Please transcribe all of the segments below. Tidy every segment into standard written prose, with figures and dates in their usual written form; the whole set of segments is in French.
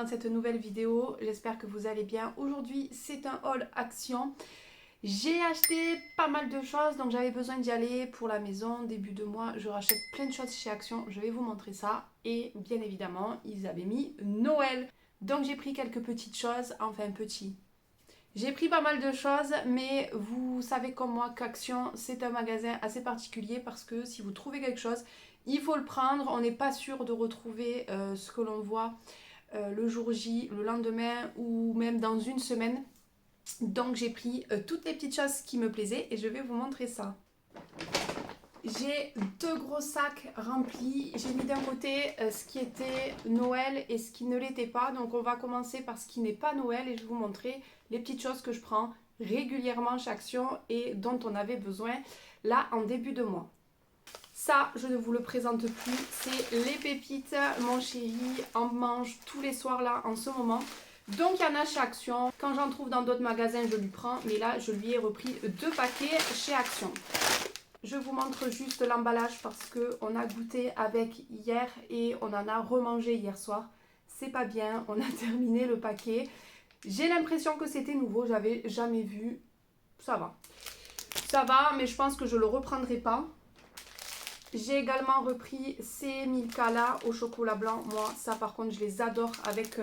cette nouvelle vidéo. J'espère que vous allez bien. Aujourd'hui, c'est un haul Action. J'ai acheté pas mal de choses, donc j'avais besoin d'y aller pour la maison. Début de mois, je rachète plein de choses chez Action. Je vais vous montrer ça. Et bien évidemment, ils avaient mis Noël. Donc j'ai pris quelques petites choses, enfin petits. J'ai pris pas mal de choses, mais vous savez comme moi qu'Action, c'est un magasin assez particulier parce que si vous trouvez quelque chose, il faut le prendre. On n'est pas sûr de retrouver ce que l'on voit le jour J, le lendemain ou même dans une semaine. Donc j'ai pris toutes les petites choses qui me plaisaient et je vais vous montrer ça. J'ai deux gros sacs remplis. J'ai mis d'un côté ce qui était Noël et ce qui ne l'était pas. Donc on va commencer par ce qui n'est pas Noël et je vais vous montrer les petites choses que je prends régulièrement chez Action et dont on avait besoin là en début de mois. Ça, je ne vous le présente plus, c'est les pépites. Mon chéri en mange tous les soirs là en ce moment. Donc il y en a chez Action. Quand j'en trouve dans d'autres magasins, je lui prends. Mais là, je lui ai repris 2 paquets chez Action. Je vous montre juste l'emballage parce qu'on a goûté avec hier et on en a remangé hier soir. C'est pas bien, on a terminé le paquet. J'ai l'impression que c'était nouveau, j'avais jamais vu. Ça va. Ça va, mais je pense que je le reprendrai pas. J'ai également repris ces Milka là au chocolat blanc. Moi, ça par contre, je les adore avec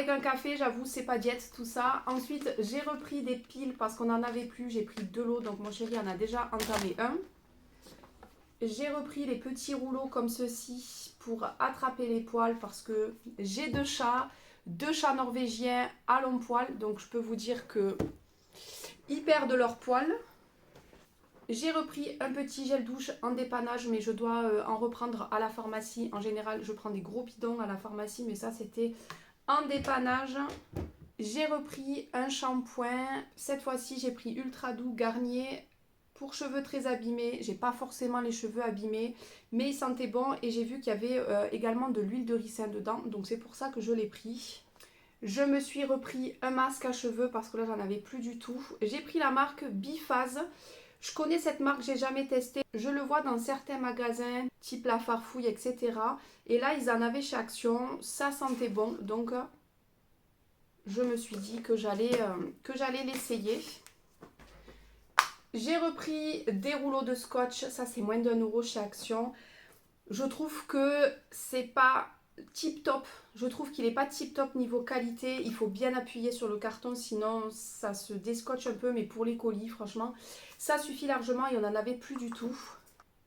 un café. J'avoue, c'est pas diète tout ça. Ensuite, j'ai repris des piles parce qu'on n'en avait plus. J'ai pris de l'eau, donc mon chéri en a déjà entamé un. J'ai repris les petits rouleaux comme ceci pour attraper les poils parce que j'ai 2 chats norvégiens à long poil. Donc je peux vous dire que ils perdent leurs poils. J'ai repris un petit gel douche en dépannage, mais je dois en reprendre à la pharmacie. En général, je prends des gros bidons à la pharmacie, mais ça, c'était en dépannage. J'ai repris un shampoing. Cette fois-ci, j'ai pris Ultra Doux Garnier pour cheveux très abîmés. J'ai pas forcément les cheveux abîmés, mais il sentait bon. Et j'ai vu qu'il y avait également de l'huile de ricin dedans, donc c'est pour ça que je l'ai pris. Je me suis repris un masque à cheveux parce que là, j'en avais plus du tout. J'ai pris la marque Biphase. Je connais cette marque, j'ai jamais testé. Je le vois dans certains magasins, type La Farfouille, etc. Et là, ils en avaient chez Action. Ça sentait bon. Donc, je me suis dit que j'allais l'essayer. J'ai repris des rouleaux de scotch. Ça, c'est moins d'1 € chez Action. Je trouve que c'est pas tip top. Je trouve qu'il n'est pas tip top niveau qualité. Il faut bien appuyer sur le carton, sinon ça se déscotche un peu. Mais pour les colis, franchement, ça suffit largement et on n'en avait plus du tout.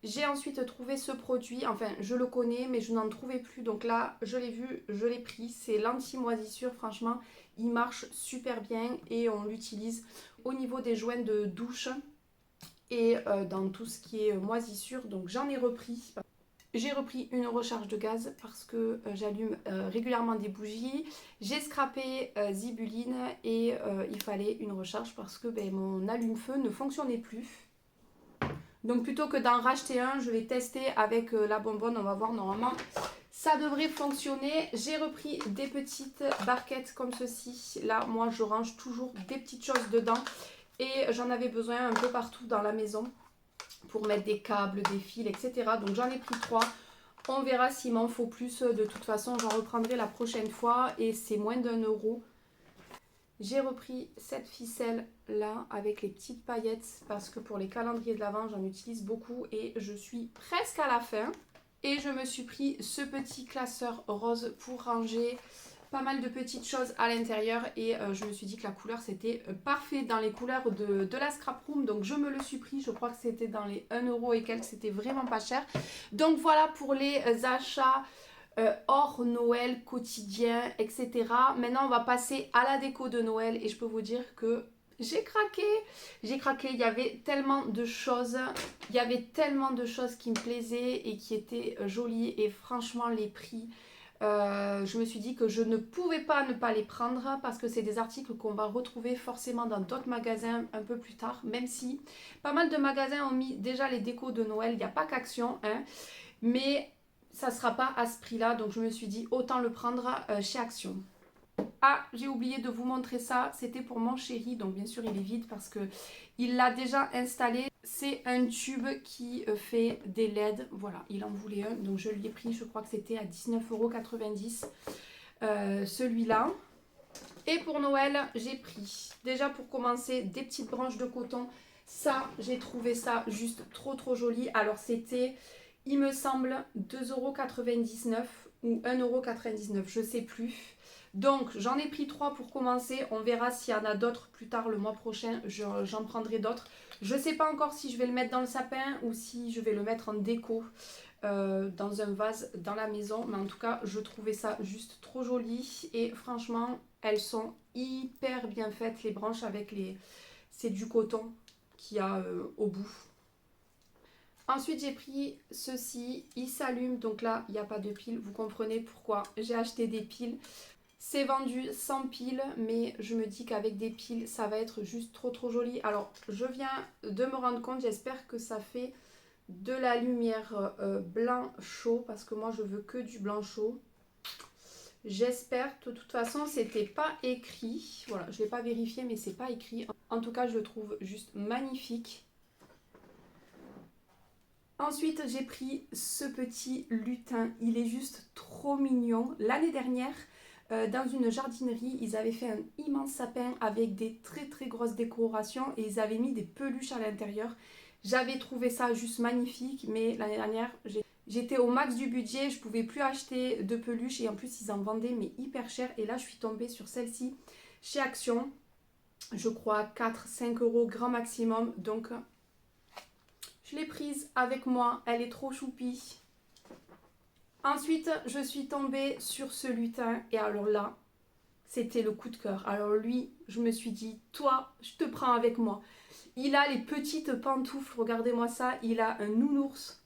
J'ai ensuite trouvé ce produit. Enfin, je le connais, mais je n'en trouvais plus. Donc là, je l'ai vu, je l'ai pris. C'est l'anti-moisissure. Franchement, il marche super bien et on l'utilise au niveau des joints de douche et dans tout ce qui est moisissure. Donc j'en ai repris. J'ai repris une recharge de gaz parce que j'allume régulièrement des bougies. J'ai scrappé Zibuline et il fallait une recharge parce que mon allume-feu ne fonctionnait plus. Donc plutôt que d'en racheter un, je vais tester avec la bonbonne. On va voir, normalement ça devrait fonctionner. J'ai repris des petites barquettes comme ceci. Là, moi je range toujours des petites choses dedans. Et j'en avais besoin un peu partout dans la maison pour mettre des câbles, des fils, etc. Donc j'en ai pris 3. On verra s'il m'en faut plus. De toute façon, j'en reprendrai la prochaine fois et c'est moins d'1 €. J'ai repris cette ficelle là avec les petites paillettes parce que pour les calendriers de l'Avent, j'en utilise beaucoup et je suis presque à la fin. Et je me suis pris ce petit classeur rose pour ranger pas mal de petites choses à l'intérieur et je me suis dit que la couleur c'était parfait dans les couleurs de la scrap room, donc je me le suis pris. Je crois que c'était dans les 1 € et quelques, c'était vraiment pas cher. Donc voilà pour les achats hors Noël, quotidien, etc. Maintenant on va passer à la déco de Noël et je peux vous dire que j'ai craqué, il y avait tellement de choses, qui me plaisaient et qui étaient jolies et franchement les prix, je me suis dit que je ne pouvais pas ne pas les prendre parce que c'est des articles qu'on va retrouver forcément dans d'autres magasins un peu plus tard, même si pas mal de magasins ont mis déjà les décos de Noël, il n'y a pas qu'Action, hein, mais ça ne sera pas à ce prix là, donc je me suis dit autant le prendre chez Action. Ah, j'ai oublié de vous montrer ça, c'était pour mon chéri, donc bien sûr il est vide parce que il l'a déjà installé. C'est un tube qui fait des LED, voilà, il en voulait un, donc je l'ai pris, je crois que c'était à 19,90 €. celui-là. Et pour Noël, j'ai pris, déjà pour commencer, des petites branches de coton. Ça, j'ai trouvé ça juste trop joli. Alors c'était, il me semble, 2,99 € ou 1,99 €, je sais plus. Donc j'en ai pris 3 pour commencer. On verra s'il y en a d'autres plus tard le mois prochain. J'en prendrai d'autres. Je ne sais pas encore si je vais le mettre dans le sapin ou si je vais le mettre en déco. Dans un vase dans la maison, mais en tout cas je trouvais ça juste trop joli et franchement elles sont hyper bien faites, les branches avec les, c'est du coton qu'il y a au bout. Ensuite j'ai pris ceci, il s'allume, donc là il n'y a pas de pile, vous comprenez pourquoi j'ai acheté des piles. C'est vendu sans pile, mais je me dis qu'avec des piles ça va être juste trop joli. Alors je viens de me rendre compte, j'espère que ça fait de la lumière blanc chaud, parce que moi je veux que du blanc chaud. J'espère. De toute façon c'était pas écrit, voilà, je l'ai pas vérifié mais c'est pas écrit. En tout cas je le trouve juste magnifique. Ensuite j'ai pris ce petit lutin, il est juste trop mignon. L'année dernière dans une jardinerie ils avaient fait un immense sapin avec des très grosses décorations et ils avaient mis des peluches à l'intérieur. J'avais trouvé ça juste magnifique, mais l'année dernière, j'étais au max du budget, je pouvais plus acheter de peluche et en plus ils en vendaient mais hyper cher. Et là je suis tombée sur celle-ci chez Action, je crois 4-5 € grand maximum. Donc je l'ai prise avec moi, elle est trop choupie. Ensuite je suis tombée sur ce lutin et alors là, c'était le coup de cœur. Alors lui, je me suis dit, toi, je te prends avec moi. Il a les petites pantoufles, regardez-moi ça, il a un nounours.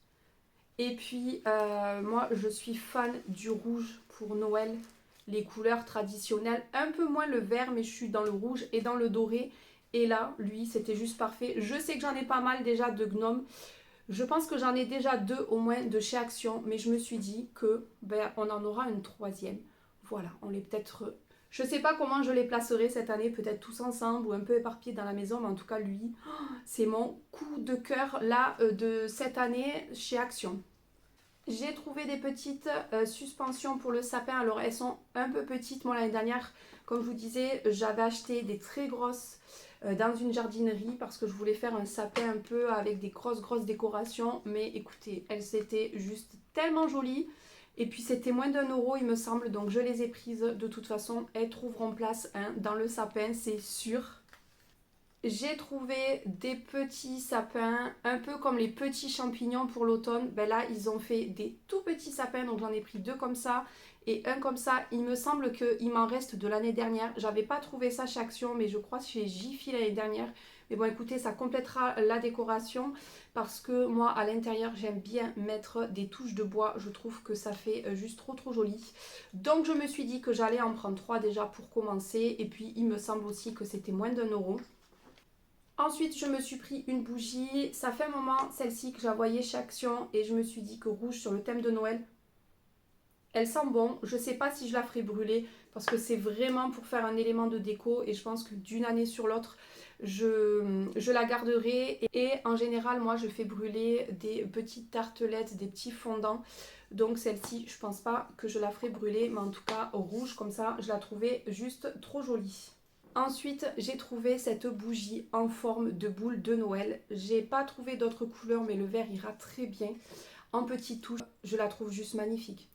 Et puis, moi, je suis fan du rouge pour Noël, les couleurs traditionnelles. Un peu moins le vert, mais je suis dans le rouge et dans le doré. Et là, lui, c'était juste parfait. Je sais que j'en ai pas mal déjà de gnomes. Je pense que j'en ai déjà 2 au moins de chez Action, mais je me suis dit que on en aura une 3e. Voilà, on l'est peut-être... Je sais pas comment je les placerai cette année, peut-être tous ensemble ou un peu éparpillés dans la maison, mais en tout cas lui, c'est mon coup de cœur là de cette année chez Action. J'ai trouvé des petites suspensions pour le sapin, alors elles sont un peu petites. Moi l'année dernière, comme je vous disais, j'avais acheté des très grosses dans une jardinerie parce que je voulais faire un sapin un peu avec des grosses décorations, mais écoutez, elles étaient juste tellement jolies. Et puis c'était moins d'1 € il me semble, donc je les ai prises. De toute façon, elles trouveront place dans le sapin, c'est sûr. J'ai trouvé des petits sapins, un peu comme les petits champignons pour l'automne. Ben là, ils ont fait des tout petits sapins, donc j'en ai pris 2 comme ça et un comme ça. Il me semble qu'il m'en reste de l'année dernière. J'avais pas trouvé ça chez Action, mais je crois chez Jiffy l'année dernière. Mais bon, écoutez, ça complétera la décoration parce que moi, à l'intérieur, j'aime bien mettre des touches de bois. Je trouve que ça fait juste trop joli. Donc, je me suis dit que j'allais en prendre 3 déjà pour commencer. Et puis, il me semble aussi que c'était moins d'1 €. Ensuite, je me suis pris une bougie. Ça fait un moment, celle-ci, que j'envoyais chez Action. Et je me suis dit que rouge sur le thème de Noël, elle sent bon. Je ne sais pas si je la ferai brûler parce que c'est vraiment pour faire un élément de déco. Et je pense que d'une année sur l'autre, je la garderai. Et en général, moi, je fais brûler des petites tartelettes, des petits fondants. Donc celle-ci, je pense pas que je la ferai brûler. Mais en tout cas, rouge comme ça, je la trouvais juste trop jolie. Ensuite, j'ai trouvé cette bougie en forme de boule de Noël. J'ai pas trouvé d'autres couleurs, mais le vert ira très bien. En petites touches, je la trouve juste magnifique.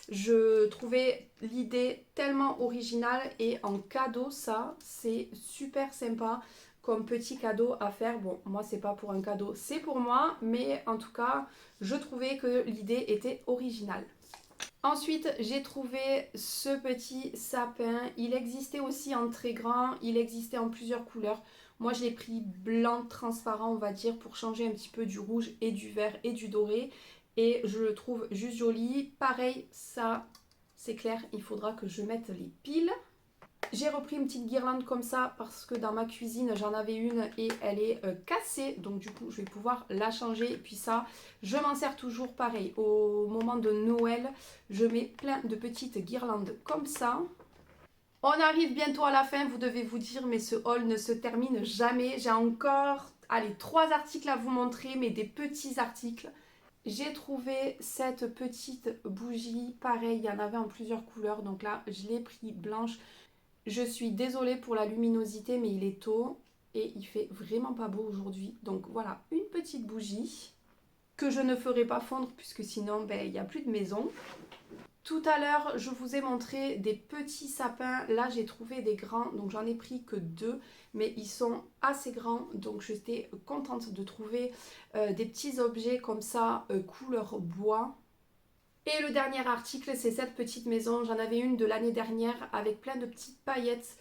Je trouvais l'idée tellement originale et en cadeau, ça, c'est super sympa comme petit cadeau à faire. Bon, moi, c'est pas pour un cadeau, c'est pour moi, mais en tout cas, je trouvais que l'idée était originale. Ensuite, j'ai trouvé ce petit sapin. Il existait aussi en très grand, il existait en plusieurs couleurs. Moi, je l'ai pris blanc transparent, on va dire, pour changer un petit peu du rouge et du vert et du doré. Et je le trouve juste joli. Pareil, ça, c'est clair, il faudra que je mette les piles. J'ai repris une petite guirlande comme ça parce que dans ma cuisine j'en avais une et elle est cassée, donc du coup je vais pouvoir la changer. Et puis ça, je m'en sers toujours pareil. Au moment de Noël, je mets plein de petites guirlandes comme ça. On arrive bientôt à la fin, vous devez vous dire mais ce haul ne se termine jamais. J'ai encore, allez, 3 articles à vous montrer, mais des petits articles. J'ai trouvé cette petite bougie, pareil, il y en avait en plusieurs couleurs, donc là je l'ai pris blanche. Je suis désolée pour la luminosité, mais il est tôt et il fait vraiment pas beau aujourd'hui. Donc voilà, une petite bougie que je ne ferai pas fondre puisque sinon il n'y a plus de maison. Tout à l'heure, je vous ai montré des petits sapins. Là, j'ai trouvé des grands, donc j'en ai pris que 2, mais ils sont assez grands. Donc j'étais contente de trouver des petits objets comme ça, couleur bois. Et le dernier article, c'est cette petite maison. J'en avais une de l'année dernière avec plein de petites paillettes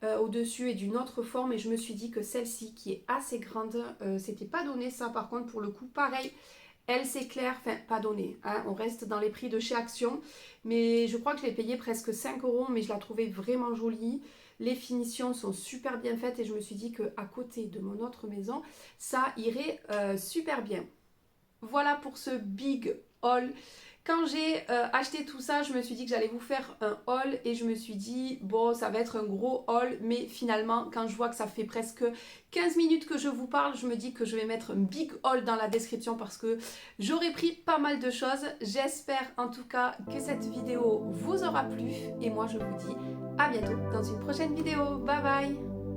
au-dessus et d'une autre forme. Et je me suis dit que celle-ci, qui est assez grande, c'était pas donné ça par contre pour le coup. Pareil, elle s'éclaire, enfin pas donné, hein, on reste dans les prix de chez Action, mais je crois que je l'ai payé presque 5 euros, mais je la trouvais vraiment jolie. Les finitions sont super bien faites et je me suis dit qu'à côté de mon autre maison, ça irait super bien. Voilà pour ce big haul. Quand j'ai acheté tout ça, je me suis dit que j'allais vous faire un haul et je me suis dit, bon, ça va être un gros haul, mais finalement, quand je vois que ça fait presque 15 minutes que je vous parle, je me dis que je vais mettre un big haul dans la description parce que j'aurais pris pas mal de choses. J'espère en tout cas que cette vidéo vous aura plu et moi je vous dis à bientôt dans une prochaine vidéo. Bye bye!